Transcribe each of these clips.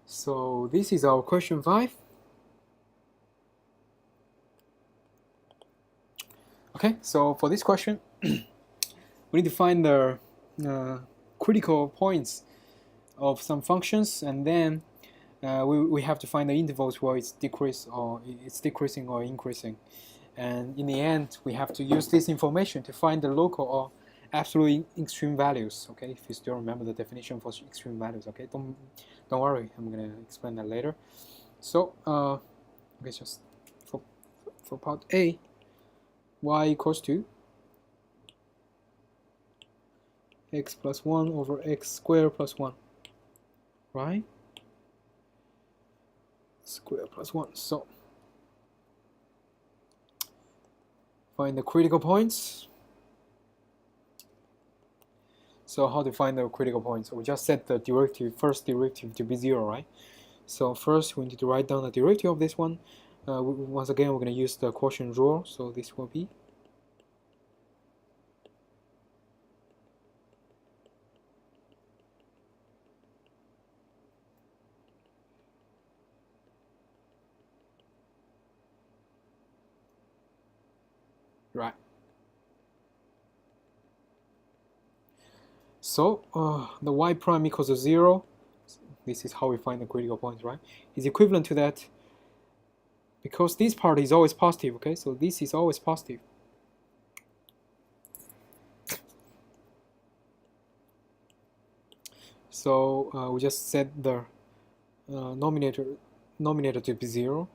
So this is our question 5. Okay, so for this question, we need to find the critical points of some functions, and then we have to find the intervals where it's decreasing or increasing. And in the end, we have to use this information to find the local or absolute extreme values. Okay, if you still remember the definition for extreme values. Okay, don't worry, I'm gonna explain that later. So okay, just for part A, y equals to x plus 1 over x squared plus 1, right? Square plus 1. So find the critical points. So how to find the critical points? We just set the first derivative to be 0, right? So first we need to write down the derivative of this one. Once again, we're going to use the quotient rule. So this will be right. So the y prime equals to 0. This is how we find the critical points, right? Is equivalent to that because this part is always positive, okay? So this is always positive. So we just set the nominator to be 0.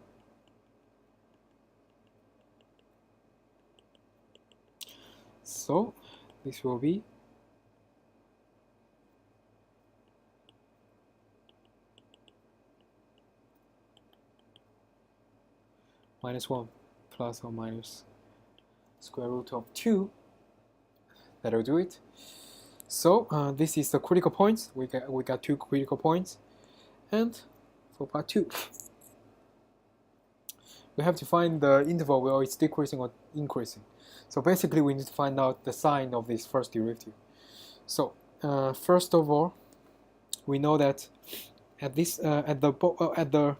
So this will be -1 plus or minus square root of 2. That'll do it. So this is the critical points. We got 2 critical points. And for part 2, we have to find the interval where it's decreasing or increasing. So basically we need to find out the sign of this first derivative. So first of all, we know that at the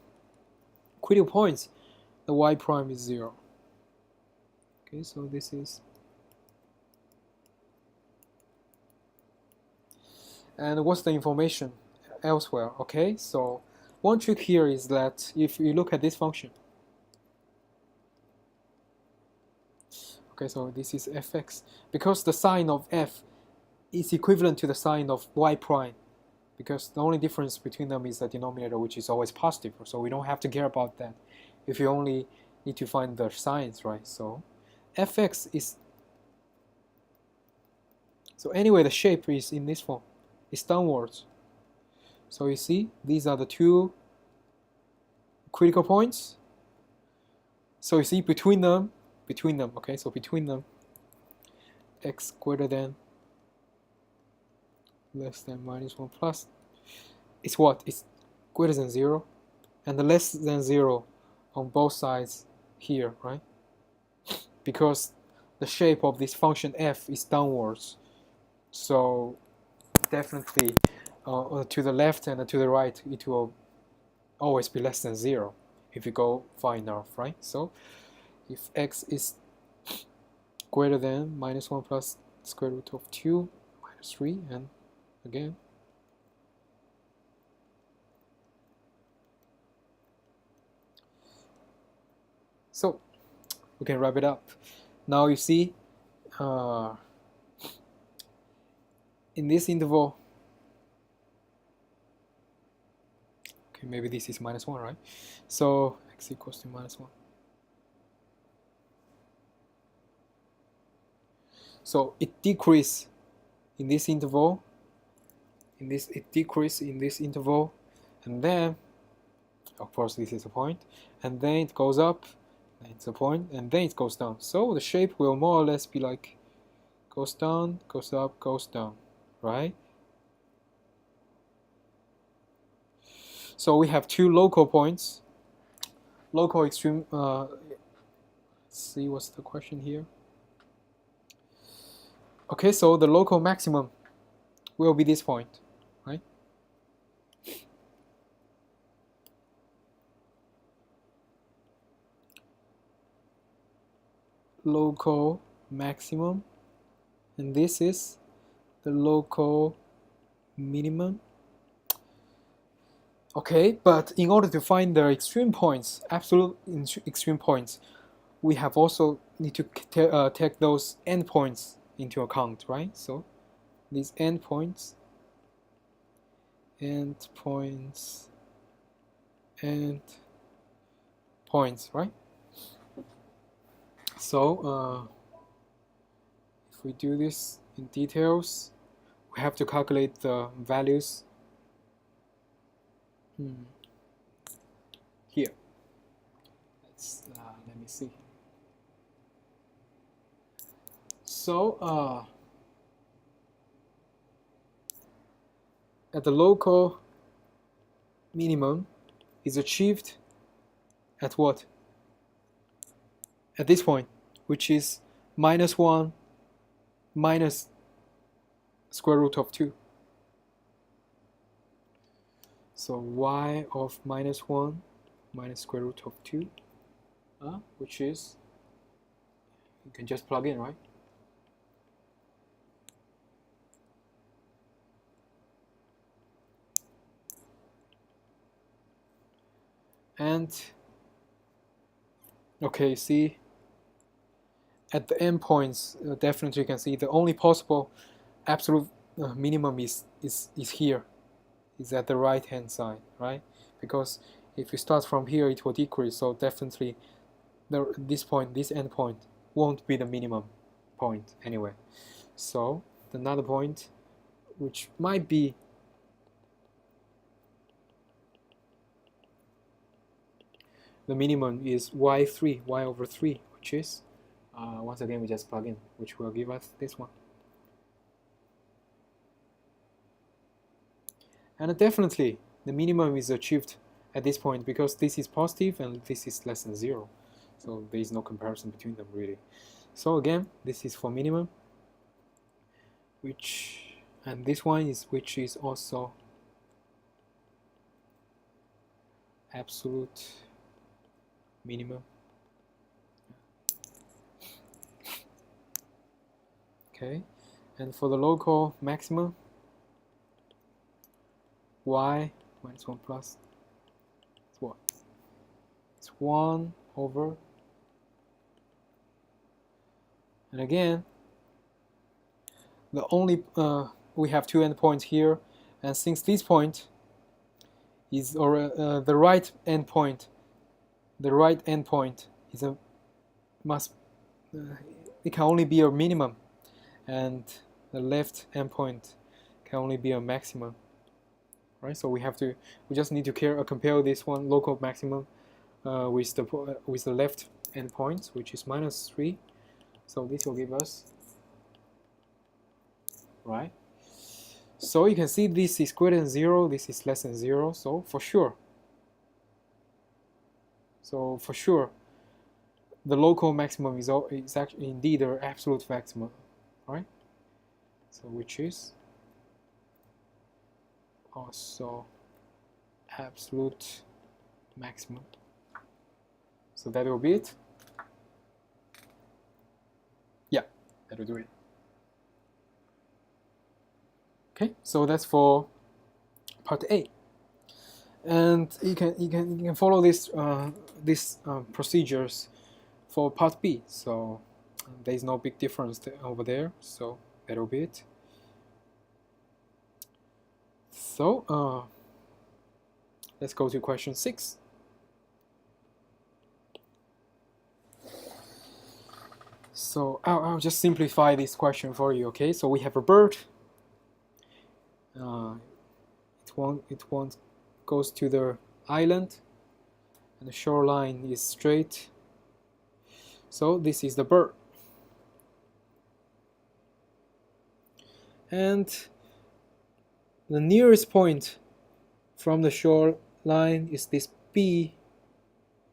critical points, the y prime is 0. Okay, so this is, and what's the information elsewhere? Okay, so one trick here is that if you look at this function, okay, so this is fx, because the sign of f is equivalent to the sign of y prime, because the only difference between them is the denominator, which is always positive, so we don't have to care about that if you only need to find the signs, right? So fx is, so anyway, the shape is in this form, it's downwards. So you see, these are the 2 critical points. So you see between them, okay, so between them, x greater than less than -1 plus, it's what? It's greater than 0, and the less than 0 on both sides here, right? Because the shape of this function f is downwards, so definitely to the left and to the right it will always be less than 0 if you go far enough, right? So if x is greater than -1 plus square root of 2 minus 3, and again so we can wrap it up. Now you see in this interval, okay, maybe this is -1, right? So x equals to -1. So it decreases in this interval, it decreases in this interval, and then of course this is a point, and then it goes up, and it's a point, and then it goes down. So the shape will more or less be like goes down, goes up, goes down, right? So we have 2 local points, local extreme. Let's see what's the question here. Okay, so the local maximum will be this point, right? local maximum, and this is the local minimum. Okay, but in order to find the extreme points, absolute extreme points, we have also need to take those endpoints into account, right? So these endpoints, right? So if we do this in details, we have to calculate the values here. Let me see. So at the local minimum is achieved at what? At this point, which is -1 minus square root of 2. So y of -1 minus square root of 2, which is, you can just plug in, right? And okay, see, at the endpoints, definitely you can see the only possible absolute minimum is here, is at the right hand side, right? Because if you start from here, it will decrease. So definitely, this endpoint won't be the minimum point anyway. So another point, which might be the minimum, is y3, y over 3, which is, once again, we just plug in, which will give us this one. And definitely, the minimum is achieved at this point because this is positive and this is less than 0. So there is no comparison between them, really. So again, this is for minimum, and this one is which is also absolute minimum. Okay, and for the local maximum, y minus 1 plus, it's what? It's 1 over, and again, the only, we have two endpoints here, and since this point is, or the right endpoint is it can only be a minimum, and the left endpoint can only be a maximum, right? So we just need to compare this one local maximum with the left endpoint, which is -3. So this will give us, right? So you can see this is greater than 0, this is less than 0. So for sure, the local maximum is actually indeed the absolute maximum, right? So which is also absolute maximum. So that will be it. Yeah, that will do it. Okay, so that's for part A. And you can follow these procedures for part B. So there is no big difference over there. So that'll be it. So let's go to question 6. So I'll just simplify this question for you. Okay, so we have a bird. It goes to the island, and the shoreline is straight. So this is the bird, and the nearest point from the shoreline is this B.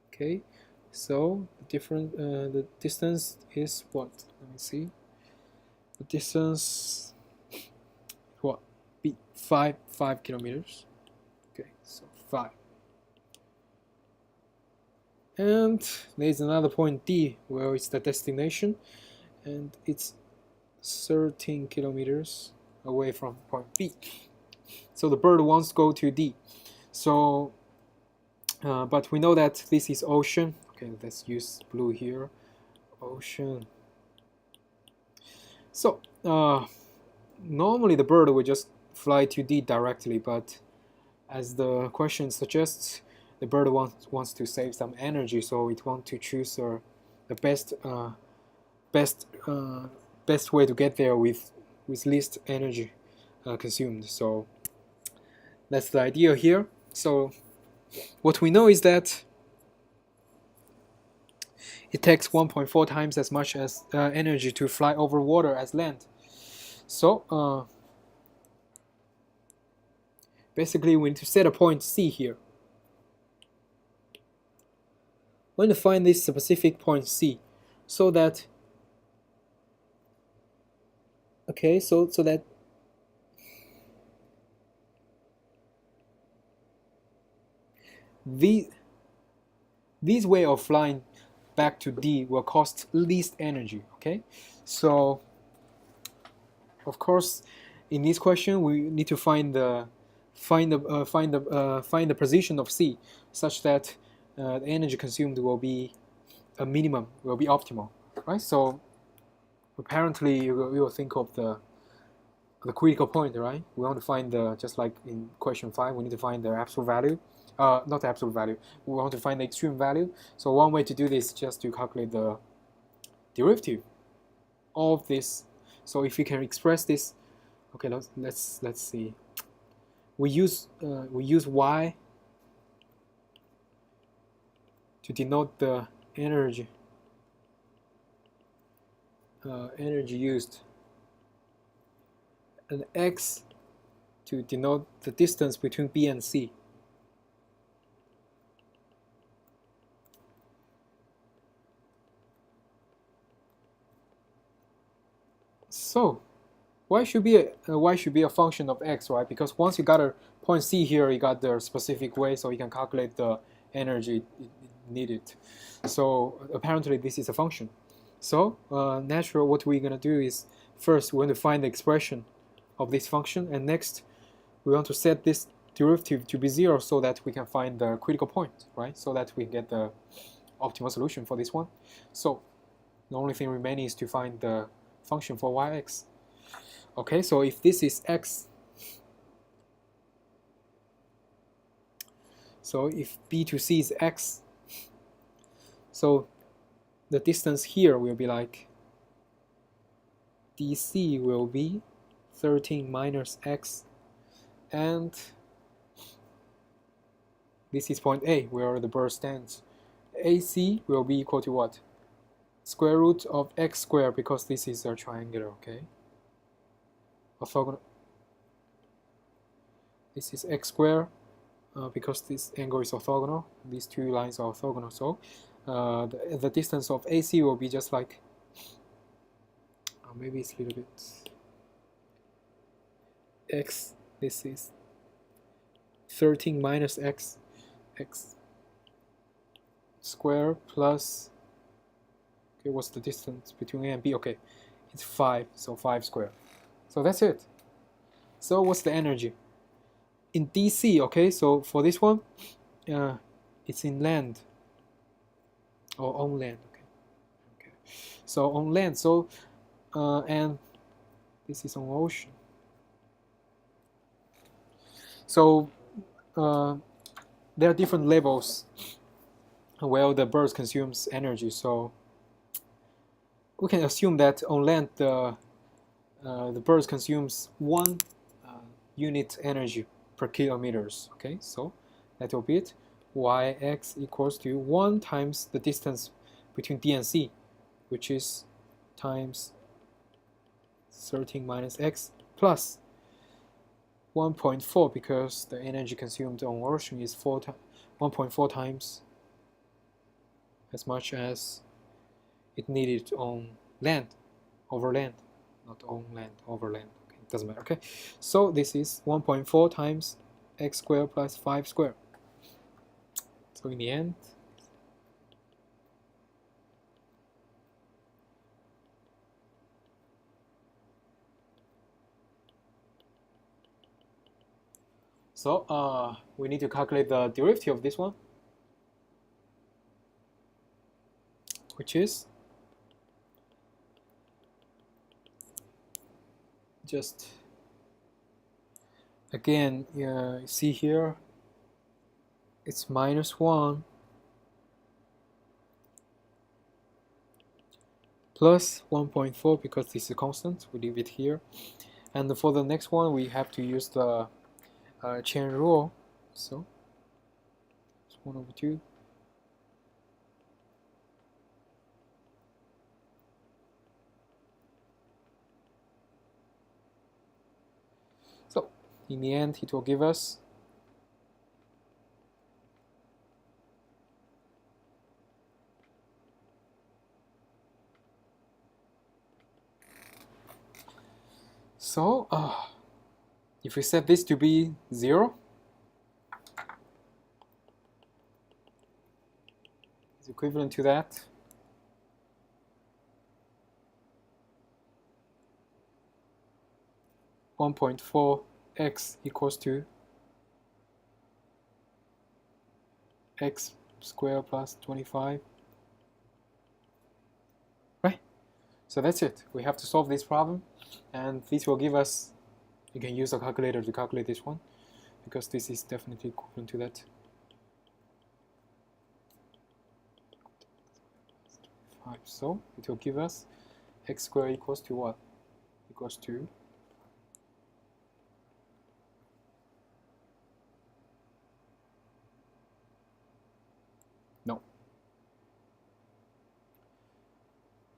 Okay, so the distance is what? Let me see. The distance, what? B, 5 kilometers. Okay, so 5. And there's another point D where it's the destination, and it's 13 kilometers away from point B. So the bird wants to go to D. So, but we know that this is ocean. Okay, let's use blue here. Ocean. So, normally the bird would just fly to D directly, but as the question suggests, the bird wants to save some energy, so it wants to choose the best way to get there with least energy consumed. So that's the idea here. So what we know is that it takes 1.4 times as much as energy to fly over water as land. So basically we need to set a point C here. We need to find this specific point C so that so that this way of flying back to D will cost least energy. Okay, so of course in this question we need to find the position of C such that the energy consumed will be a minimum, will be optimal, right? So apparently you will think of the critical point, right? We want to find just like in question 5, we need to find the absolute value. Not the absolute value. We want to find the extreme value. So one way to do this is just to calculate the derivative of this. So if we can express this, okay, let's see. We use y to denote the energy used, and x to denote the distance between B and C. So y should be a function of x, right? Because once you got a point C here, you got the specific way, so you can calculate the energy needed. So apparently this is a function. So natural, what we're gonna do is first we want to find the expression of this function, and next we want to set this derivative to be 0 so that we can find the critical point, right? So that we get the optimal solution for this one. So the only thing remaining is to find the function for yx. Okay, so if this is x, so if B to C is x, so the distance here will be like DC will be 13 minus x, and this is point A where the bird stands. AC will be equal to what? Square root of x squared, because this is a triangular, okay? Orthogonal. This is x squared because this angle is orthogonal. These two lines are orthogonal, so the distance of AC will be just like maybe it's a little bit x. This is 13 minus x squared plus, okay, what's the distance between A and B? Okay, it's 5, so 5 squared. So that's it. So what's the energy in DC? Okay, so for this one it's in land or on land. Okay, so on land. So and this is on ocean. So there are different levels where the bird consumes energy. So we can assume that on land the bird consumes 1 unit energy per kilometers. Okay, so that will be it. Yx equals to 1 times the distance between D and C, which is times 13 minus x plus 1.4, because the energy consumed on ocean is 1.4 times as much as it needed on land, over land, not on land, over land. Okay, it doesn't matter. Okay, so this is 1.4 times x squared plus 5 squared. So in the end, So we need to calculate the derivative of this one, which is just, again, see here, it's -1 plus 1.4 because this is a constant, we leave it here. And for the next one, we have to use the chain rule. So it's 1/2. So in the end, it will give us if we set this to be 0, it's equivalent to that. (1.4x) equals to x squared plus 25. Right? So that's it. We have to solve this problem, and this will give us, you can use a calculator to calculate this one, because this is definitely equivalent to that. So it will give us x squared equals to what? Equals to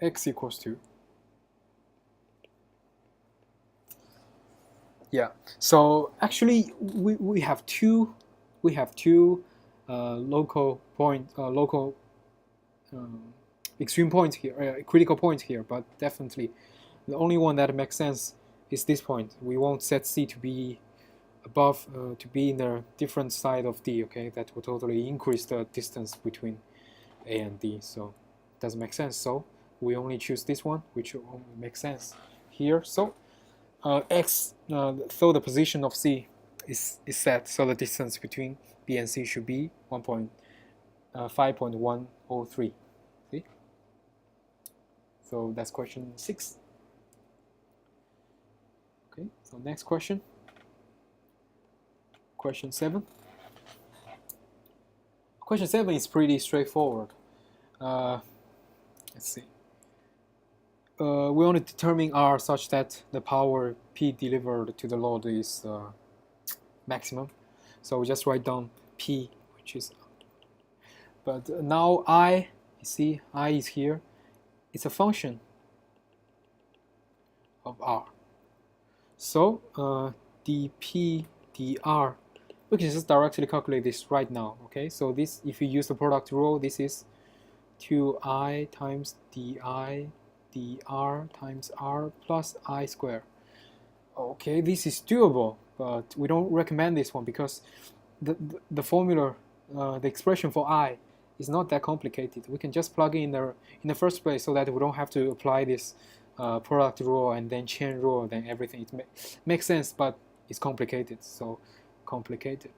x equals to, yeah. So actually, we have two local extreme points here, critical points here, but definitely the only one that makes sense is this point. We won't set C to be above, to be in the different side of D. Okay, that will totally increase the distance between A and D. So it doesn't make sense. So we only choose this one, which will make sense here. So x, so the position of C is set, so the distance between B and C should be 5.103. See? So that's question 6. Okay, so next question. Question 7. Question 7 is pretty straightforward. Let's see. We want to determine R such that the power P delivered to the load is maximum. So we just write down P, which is, but now I, you see, I is here. It's a function of R. So dP dr, we can just directly calculate this right now. Okay, so this, if you use the product rule, this is 2I times di dr times r plus I squared. Okay, this is doable, but we don't recommend this one because the formula, the expression for I is not that complicated. We can just plug in the first place so that we don't have to apply this product rule and then chain rule, then everything. It makes sense, but it's complicated. So complicated.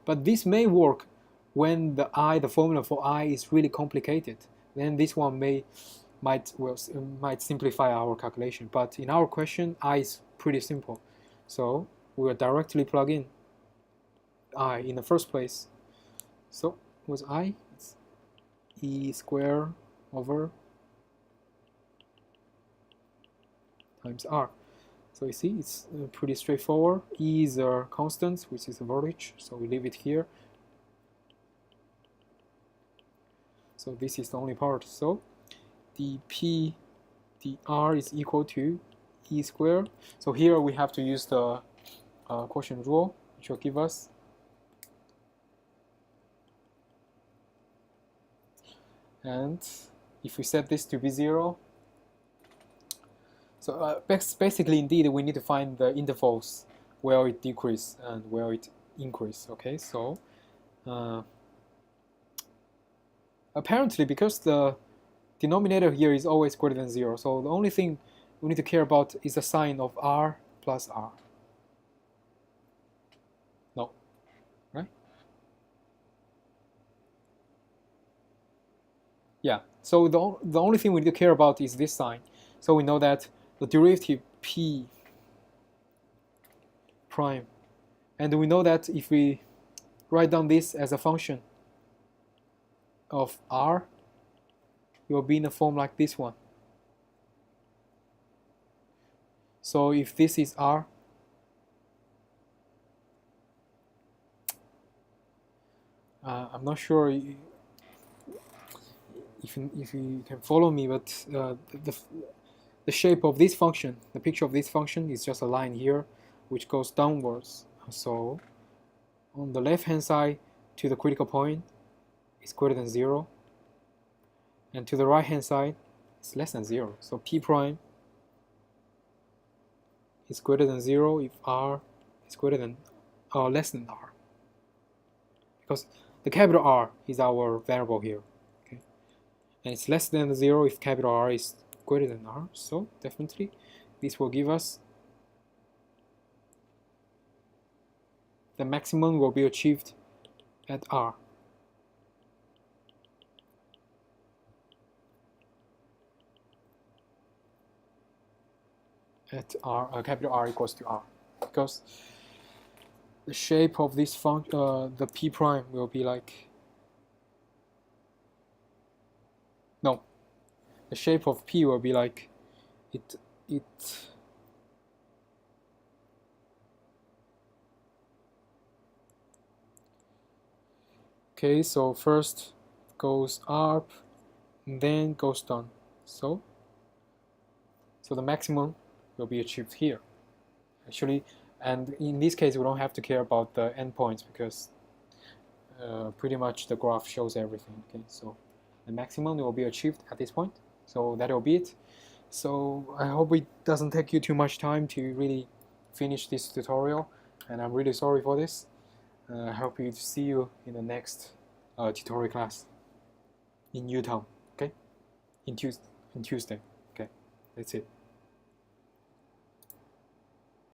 But this may work when the formula for I is really complicated. Then this one might simplify our calculation. But in our question, I is pretty simple. So we will directly plug in I in the first place. So what's I? It's E squared over times R. So you see, it's pretty straightforward. E is a constant, which is a voltage, so we leave it here. So this is the only part. So dP dr is equal to E squared. So here we have to use the quotient rule, which will give us and if we set this to be 0, so basically indeed we need to find the intervals where it decreases and where it increases. Okay, so apparently because the denominator here is always greater than 0, so the only thing we need to care about is the sign of R plus r. No, right? Yeah, so the only thing we need to care about is this sign. So we know that the derivative p prime, and we know that if we write down this as a function of r, it will be in a form like this one. So if this is r, I'm not sure if you can follow me, but the shape of this function, the picture of this function is just a line here which goes downwards. So on the left hand side to the critical point is greater than 0, and to the right hand side it's less than 0. So p prime is greater than 0 if r is greater than or less than r, because the capital R is our variable here, okay? And it's less than 0 if capital R is greater than r. So definitely this will give us the maximum will be achieved at r. At r, capital R equals to r, because the shape of this function, the p prime will be like, no, the shape of p will be like it. Okay, so first goes up, and then goes down. So the maximum will be achieved here, actually. And in this case, we don't have to care about the endpoints because pretty much the graph shows everything. Okay, so the maximum will be achieved at this point. So that will be it. So I hope it doesn't take you too much time to really finish this tutorial, and I'm really sorry for this. I hope to see you in the next tutorial class in Newtown. Okay, in Tuesday. Okay, that's it.